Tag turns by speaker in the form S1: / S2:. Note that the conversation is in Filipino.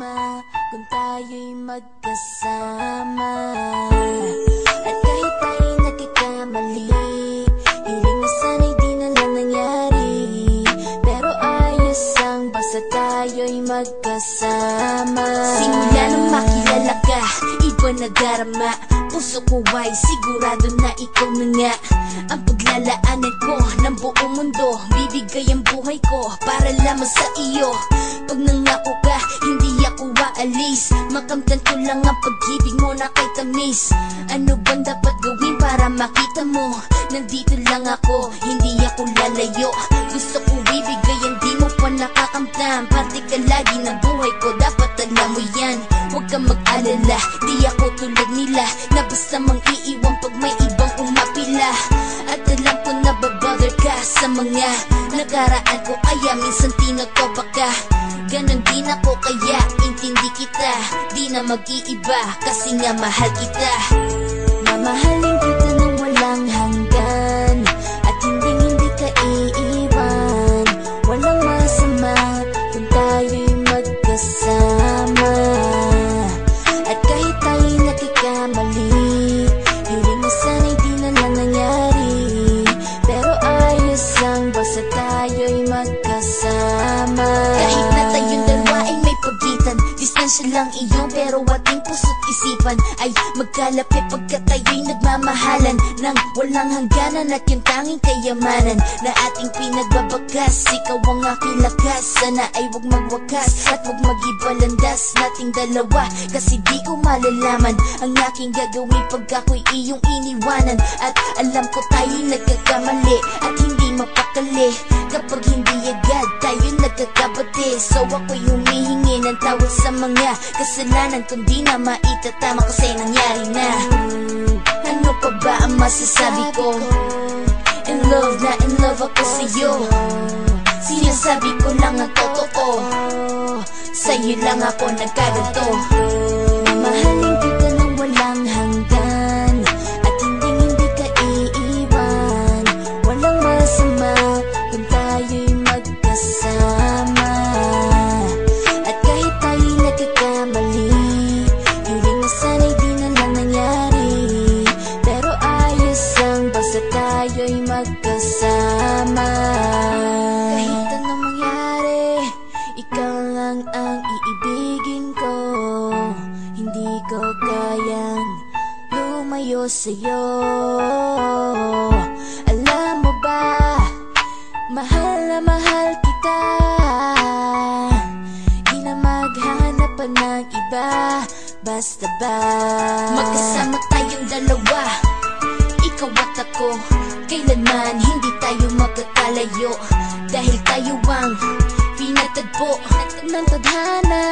S1: masama kung tayo'y magkasama. At kahit tayo'y nagkakamali, hiling na sana'y di na lang nangyari. Pero ayos ang basta tayo'y magkasama. Simula nang makilala ka, iba na darama. Puso ko ay sigurado na ikaw na nga ang paglalaanan ko ng buong mundo. Bibigay ang buhay ko para lamang sa iyo. Pag nangako ka, hindi ako aalis. Makamtan ko lang ang pag-ibig mo na kay tamis. Ano bang dapat gawin para makita mo? Nandito lang ako, hindi ako lalayo. Gusto ko bibigay ang di mo pa nakakamtan. Parte ka lagi ng buhay ko, dapat alam mo yan. Huwag kang mag-alala, di ako tulad nila na basta mang iiwan pag may ibang umapila. At alam ko na babother ka sa mga nakaraan ko, kaya minsan tinatopa ka. Ganon din ako kaya intindi kita, di na mag-iiba kasi nga mahal kita. Mamahalin kita nang walang hanggan, at hindi ka iiwan. Walang masama kung tayo'y magkasama. At kahit tayo'y nagkakamali, hiling na sana'y di na lang nangyari. Pero ayos lang basta tayo'y magkasama. Kahit na tayong dalawa ay may pagitan, distansya lang iyon pero ating puso't isipan ay magkalapit pagkat tayo'y nagmamahalan ng walang hangganan. At yung tanging kayamanan na ating pinagbabagas, ikaw ang aking lakas. Sana ay huwag magwakas at huwag mag-ibalandas nating dalawa, kasi di ko malalaman ang aking gagawin pag ako'y iyong iniwanan. At alam ko tayo'y nagkakamali at hindi mapakali kapag hindi agad tayo'y nagkakabati. So ako'y humihingi ng tawad sa mga kasalanan kung di na maitatama kasi nangyari na. Ano pa ba ang masasabi ko? In love na in love ako sa'yo. Sinasabi ko lang ang totoo, sa'yo lang ako nagkaganto. Mamahalin kita nang walang hanggan, at hindi ka iiwan. Walang masama kung tayo'y magkasama. At kahit tayo'y nagkakamali, hiling na sana'y di na lang nangyari. Pero ayos lang basta tayo'y magkasama. Kahit anong mangyari, ikaw lang ang iibigin ko. Hindi ko kayang lumayo sa'yo. Alam mo ba, mahal na mahal kita. Di na maghanap pa ng iba, basta ba magkasama tayong dalawa, ikaw at ako. Kailanman hindi tayo magkakalayo, dahil tayo ang pinatagpo ng tadhana.